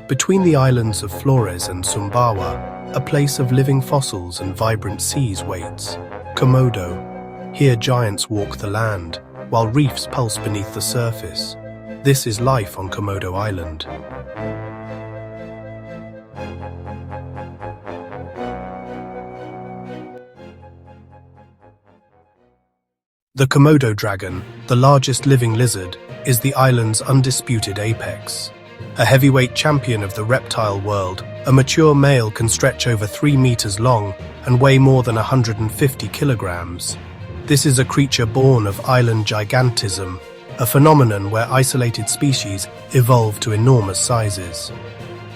Between the islands of Flores and Sumbawa, a place of living fossils and vibrant seas waits. Komodo. Here giants walk the land, while reefs pulse beneath the surface. This is life on Komodo Island. The Komodo dragon, the largest living lizard, is the island's undisputed apex. A heavyweight champion of the reptile world, a mature male can stretch over 3 meters long and weigh more than 150 kilograms. This is a creature born of island gigantism, a phenomenon where isolated species evolve to enormous sizes.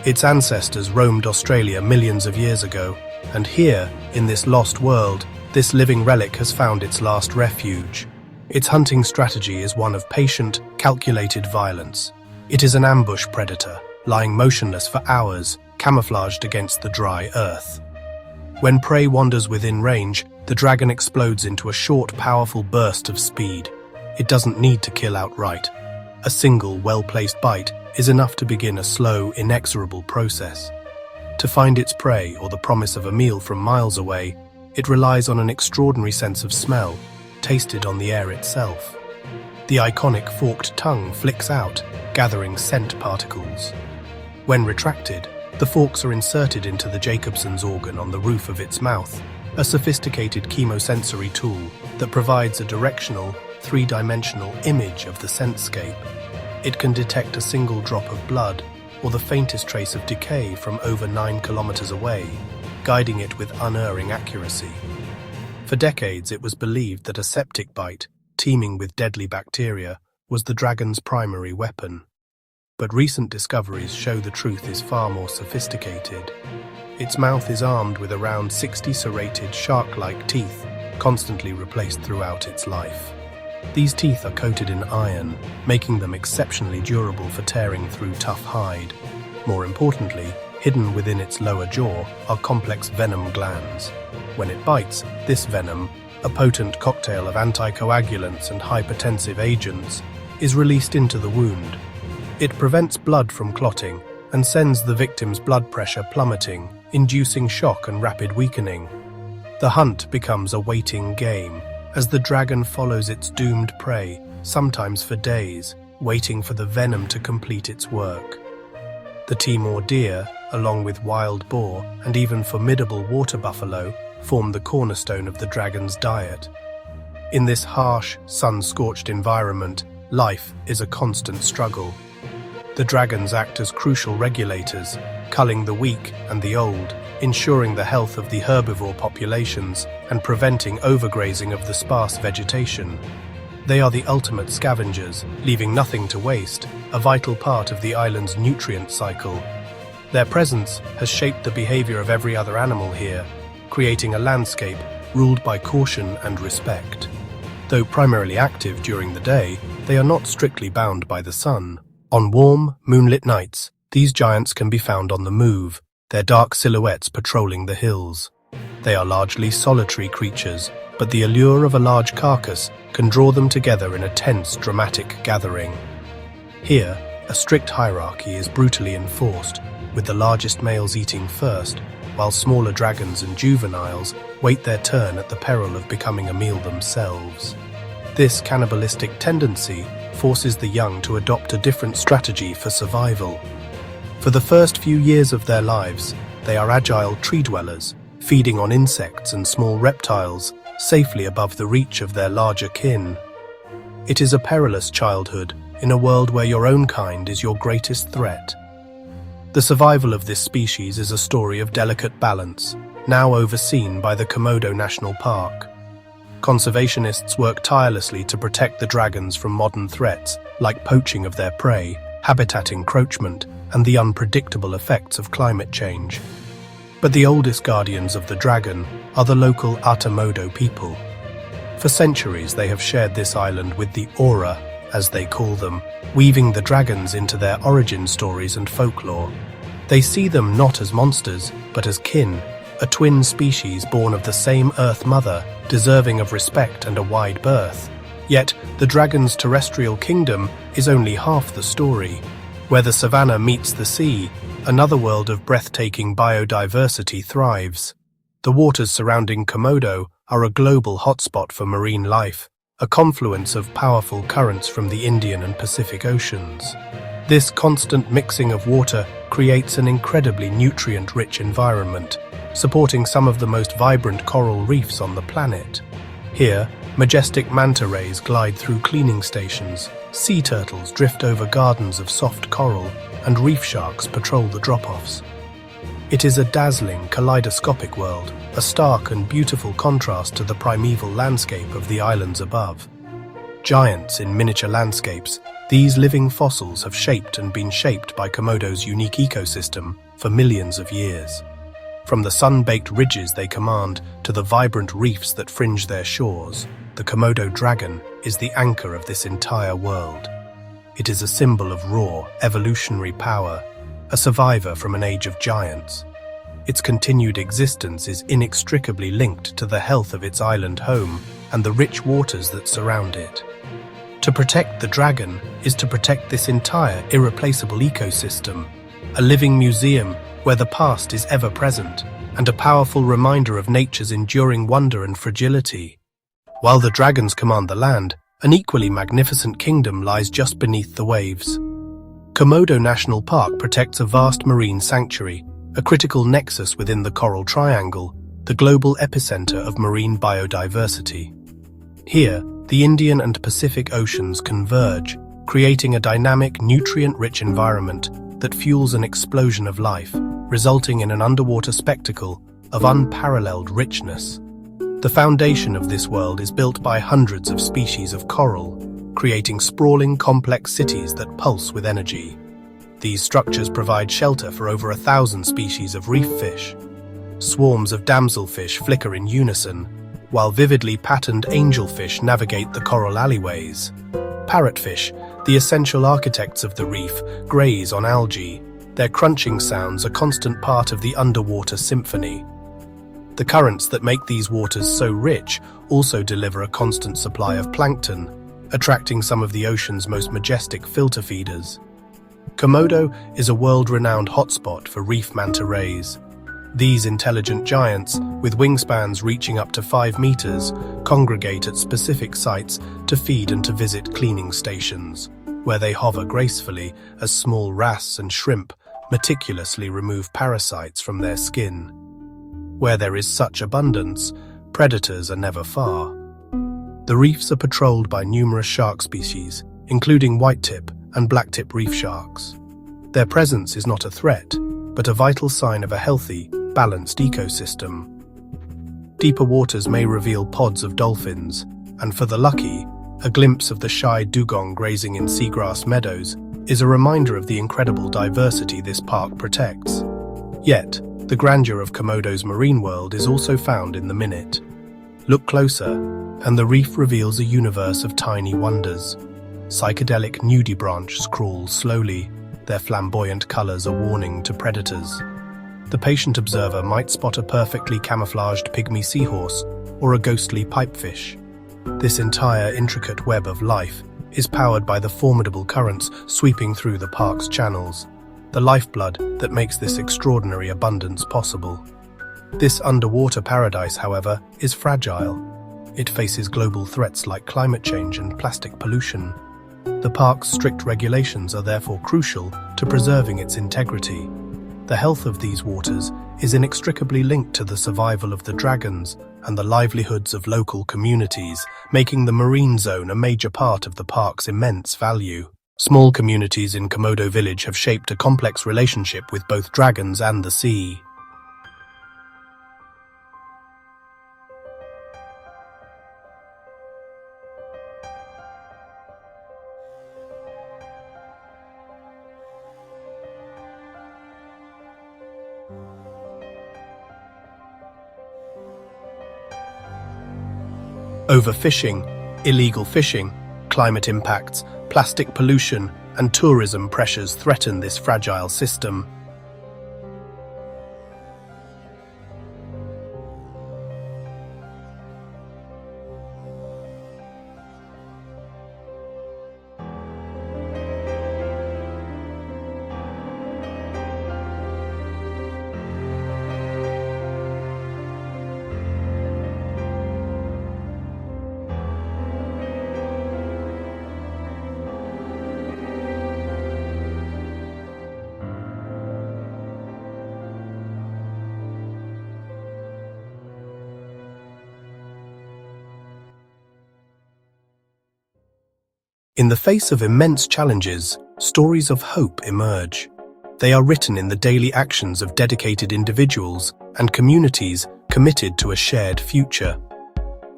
Its ancestors roamed Australia millions of years ago, and here, in this lost world, this living relic has found its last refuge. Its hunting strategy is one of patient, calculated violence. It is an ambush predator, lying motionless for hours, camouflaged against the dry earth. When prey wanders within range, the dragon explodes into a short, powerful burst of speed. It doesn't need to kill outright. A single, well-placed bite is enough to begin a slow, inexorable process. To find its prey or the promise of a meal from miles away, it relies on an extraordinary sense of smell, tasted on the air itself. The iconic forked tongue flicks out, gathering scent particles. When retracted, the forks are inserted into the Jacobson's organ on the roof of its mouth, a sophisticated chemosensory tool that provides a directional, three-dimensional image of the scentscape. It can detect a single drop of blood or the faintest trace of decay from over 9 kilometers away, guiding it with unerring accuracy. For decades, it was believed that a septic bite, teeming with deadly bacteria, was the dragon's primary weapon. But recent discoveries show the truth is far more sophisticated. Its mouth is armed with around 60 serrated, shark-like teeth, constantly replaced throughout its life. These teeth are coated in iron, making them exceptionally durable for tearing through tough hide. More importantly, hidden within its lower jaw are complex venom glands. When it bites, this venom, a potent cocktail of anticoagulants and hypertensive agents, is released into the wound. It prevents blood from clotting and sends the victim's blood pressure plummeting, inducing shock and rapid weakening. The hunt becomes a waiting game, as the dragon follows its doomed prey, sometimes for days, waiting for the venom to complete its work. The Timor deer, along with wild boar and even formidable water buffalo, form the cornerstone of the dragon's diet. In this harsh, sun-scorched environment, life is a constant struggle. The dragons act as crucial regulators, culling the weak and the old, ensuring the health of the herbivore populations and preventing overgrazing of the sparse vegetation. They are the ultimate scavengers, leaving nothing to waste, a vital part of the island's nutrient cycle. Their presence has shaped the behavior of every other animal here, creating a landscape ruled by caution and respect. Though primarily active during the day, they are not strictly bound by the sun. On warm, moonlit nights, these giants can be found on the move, their dark silhouettes patrolling the hills. They are largely solitary creatures, but the allure of a large carcass can draw them together in a tense, dramatic gathering. Here, a strict hierarchy is brutally enforced, with the largest males eating first, while smaller dragons and juveniles wait their turn at the peril of becoming a meal themselves. This cannibalistic tendency forces the young to adopt a different strategy for survival. For the first few years of their lives, they are agile tree dwellers, feeding on insects and small reptiles, safely above the reach of their larger kin. It is a perilous childhood in a world where your own kind is your greatest threat. The survival of this species is a story of delicate balance, now overseen by the Komodo National Park. Conservationists work tirelessly to protect the dragons from modern threats like poaching of their prey, habitat encroachment, and the unpredictable effects of climate change. But the oldest guardians of the dragon are the local Atamodo people. For centuries they have shared this island with the Aura, as they call them, weaving the dragons into their origin stories and folklore. They see them not as monsters, but as kin, a twin species born of the same Earth Mother, deserving of respect and a wide berth. Yet, the dragon's terrestrial kingdom is only half the story. Where the savanna meets the sea, another world of breathtaking biodiversity thrives. The waters surrounding Komodo are a global hotspot for marine life, a confluence of powerful currents from the Indian and Pacific Oceans. This constant mixing of water creates an incredibly nutrient-rich environment, supporting some of the most vibrant coral reefs on the planet. Here, majestic manta rays glide through cleaning stations, sea turtles drift over gardens of soft coral, and reef sharks patrol the drop-offs. It is a dazzling, kaleidoscopic world, a stark and beautiful contrast to the primeval landscape of the islands above. Giants in miniature landscapes, these living fossils have shaped and been shaped by Komodo's unique ecosystem for millions of years. From the sun-baked ridges they command to the vibrant reefs that fringe their shores, the Komodo dragon is the anchor of this entire world. It is a symbol of raw, evolutionary power, a survivor from an age of giants. Its continued existence is inextricably linked to the health of its island home and the rich waters that surround it. To protect the dragon is to protect this entire irreplaceable ecosystem, a living museum where the past is ever present, and a powerful reminder of nature's enduring wonder and fragility. While the dragons command the land, an equally magnificent kingdom lies just beneath the waves. Komodo National Park protects a vast marine sanctuary, a critical nexus within the Coral Triangle, the global epicenter of marine biodiversity. Here, the Indian and Pacific Oceans converge, creating a dynamic, nutrient-rich environment that fuels an explosion of life, resulting in an underwater spectacle of unparalleled richness. The foundation of this world is built by hundreds of species of coral, creating sprawling, complex cities that pulse with energy. These structures provide shelter for over 1,000 species of reef fish. Swarms of damselfish flicker in unison, while vividly patterned angelfish navigate the coral alleyways. Parrotfish, the essential architects of the reef, graze on algae, their crunching sounds a constant part of the underwater symphony. The currents that make these waters so rich also deliver a constant supply of plankton, attracting some of the ocean's most majestic filter feeders. Komodo is a world-renowned hotspot for reef manta rays. These intelligent giants, with wingspans reaching up to 5 meters, congregate at specific sites to feed and to visit cleaning stations, where they hover gracefully as small wrasse and shrimp meticulously remove parasites from their skin. Where there is such abundance, predators are never far. The reefs are patrolled by numerous shark species, including white-tip and black-tip reef sharks. Their presence is not a threat, but a vital sign of a healthy, balanced ecosystem. Deeper waters may reveal pods of dolphins, and for the lucky, a glimpse of the shy dugong grazing in seagrass meadows is a reminder of the incredible diversity this park protects. Yet, the grandeur of Komodo's marine world is also found in the minute. Look closer, and the reef reveals a universe of tiny wonders. Psychedelic nudibranchs crawl slowly, their flamboyant colors a warning to predators. The patient observer might spot a perfectly camouflaged pygmy seahorse or a ghostly pipefish. This entire intricate web of life is powered by the formidable currents sweeping through the park's channels, the lifeblood that makes this extraordinary abundance possible. This underwater paradise, however, is fragile. It faces global threats like climate change and plastic pollution. The park's strict regulations are therefore crucial to preserving its integrity. The health of these waters is inextricably linked to the survival of the dragons and the livelihoods of local communities, making the marine zone a major part of the park's immense value. Small communities in Komodo village have shaped a complex relationship with both dragons and the sea. Overfishing, illegal fishing, climate impacts, plastic pollution, and tourism pressures threaten this fragile system. In the face of immense challenges, stories of hope emerge. They are written in the daily actions of dedicated individuals and communities committed to a shared future.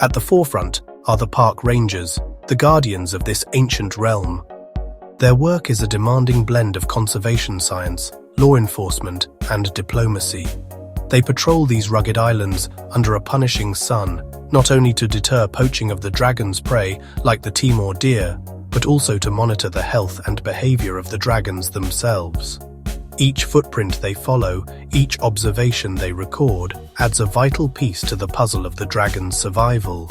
At the forefront are the park rangers, the guardians of this ancient realm. Their work is a demanding blend of conservation science, law enforcement, and diplomacy. They patrol these rugged islands under a punishing sun, not only to deter poaching of the dragon's prey like the Timor deer, but also to monitor the health and behavior of the dragons themselves. Each footprint they follow, each observation they record, adds a vital piece to the puzzle of the dragon's survival.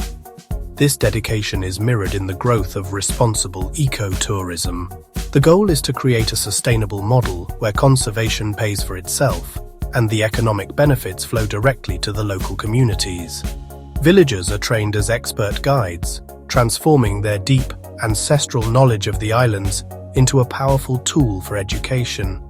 This dedication is mirrored in the growth of responsible ecotourism. The goal is to create a sustainable model where conservation pays for itself, and the economic benefits flow directly to the local communities. Villagers are trained as expert guides, transforming their deep, ancestral knowledge of the islands into a powerful tool for education.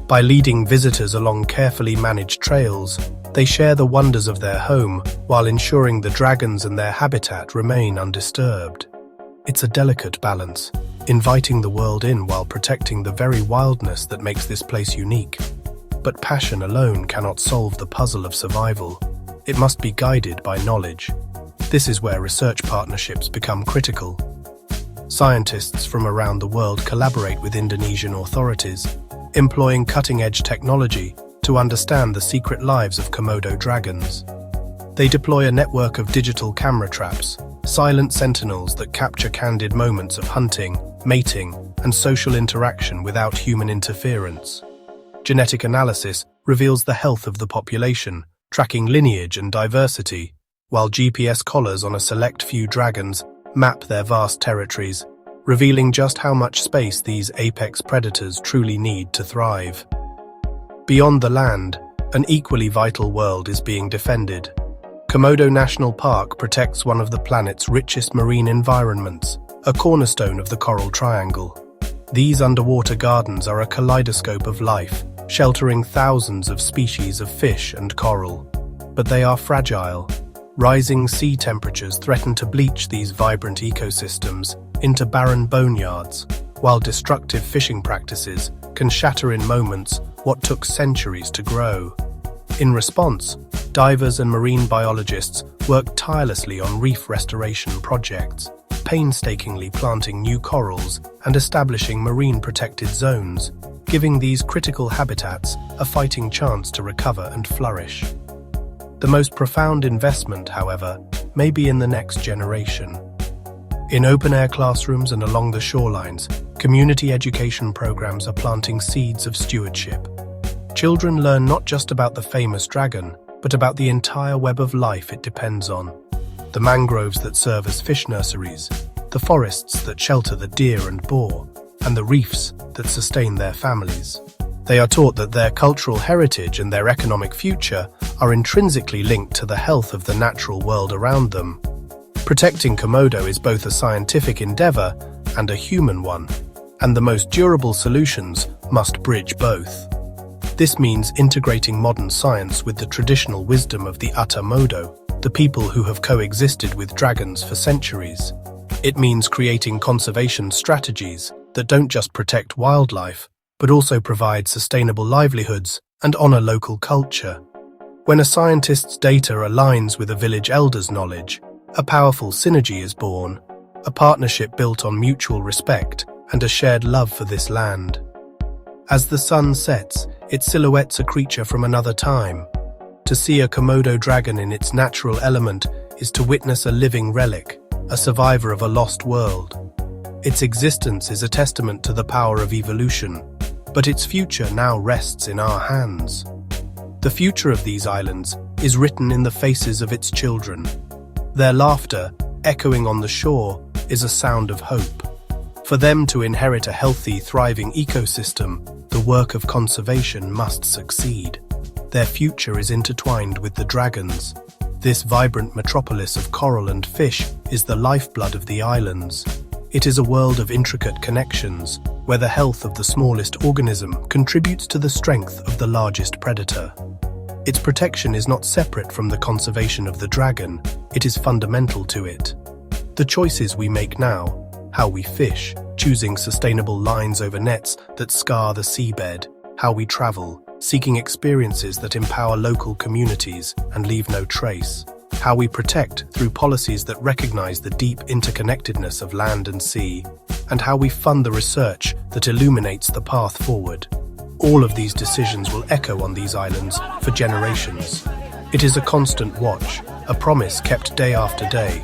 By leading visitors along carefully managed trails, they share the wonders of their home while ensuring the dragons and their habitat remain undisturbed. It's a delicate balance, inviting the world in while protecting the very wildness that makes this place unique. But passion alone cannot solve the puzzle of survival. It must be guided by knowledge. This is where research partnerships become critical. Scientists from around the world collaborate with Indonesian authorities, employing cutting-edge technology to understand the secret lives of Komodo dragons. They deploy a network of digital camera traps, silent sentinels that capture candid moments of hunting, mating, and social interaction without human interference. Genetic analysis reveals the health of the population, tracking lineage and diversity, while GPS collars on a select few dragons map their vast territories, revealing just how much space these apex predators truly need to thrive. Beyond the land, an equally vital world is being defended. Komodo National Park protects one of the planet's richest marine environments, a cornerstone of the Coral Triangle. These underwater gardens are a kaleidoscope of life, sheltering thousands of species of fish and coral. But they are fragile. Rising sea temperatures threaten to bleach these vibrant ecosystems into barren boneyards, while destructive fishing practices can shatter in moments what took centuries to grow. In response, divers and marine biologists work tirelessly on reef restoration projects, painstakingly planting new corals and establishing marine protected zones, giving these critical habitats a fighting chance to recover and flourish. The most profound investment, however, may be in the next generation. In open-air classrooms and along the shorelines, community education programs are planting seeds of stewardship. Children learn not just about the famous dragon, but about the entire web of life it depends on. The mangroves that serve as fish nurseries, the forests that shelter the deer and boar, and the reefs that sustain their families. They are taught that their cultural heritage and their economic future are intrinsically linked to the health of the natural world around them. Protecting Komodo is both a scientific endeavor and a human one, and the most durable solutions must bridge both. This means integrating modern science with the traditional wisdom of the Komodo, the people who have coexisted with dragons for centuries. It means creating conservation strategies that don't just protect wildlife, but also provide sustainable livelihoods and honor local culture. When a scientist's data aligns with a village elder's knowledge, a powerful synergy is born, a partnership built on mutual respect and a shared love for this land. As the sun sets, it silhouettes a creature from another time. To see a Komodo dragon in its natural element is to witness a living relic, a survivor of a lost world. Its existence is a testament to the power of evolution, but its future now rests in our hands. The future of these islands is written in the faces of its children. Their laughter, echoing on the shore, is a sound of hope. For them to inherit a healthy, thriving ecosystem, the work of conservation must succeed. Their future is intertwined with the dragons. This vibrant metropolis of coral and fish is the lifeblood of the islands. It is a world of intricate connections, where the health of the smallest organism contributes to the strength of the largest predator. Its protection is not separate from the conservation of the dragon, it is fundamental to it. The choices we make now, how we fish, choosing sustainable lines over nets that scar the seabed, how we travel, seeking experiences that empower local communities and leave no trace, how we protect through policies that recognize the deep interconnectedness of land and sea, and how we fund the research that illuminates the path forward. All of these decisions will echo on these islands for generations. It is a constant watch, a promise kept day after day.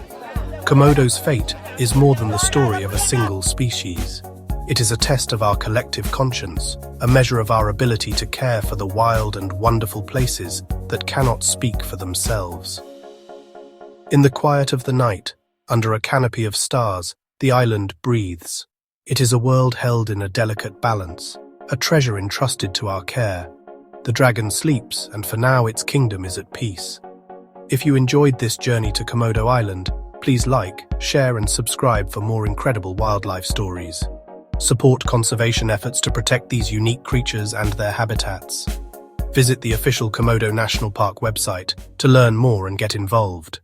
Komodo's fate is more than the story of a single species. It is a test of our collective conscience, a measure of our ability to care for the wild and wonderful places that cannot speak for themselves. In the quiet of the night, under a canopy of stars, the island breathes. It is a world held in a delicate balance, a treasure entrusted to our care. The dragon sleeps, and for now its kingdom is at peace. If you enjoyed this journey to Komodo Island, please like, share and subscribe for more incredible wildlife stories. Support conservation efforts to protect these unique creatures and their habitats. Visit the official Komodo National Park website to learn more and get involved.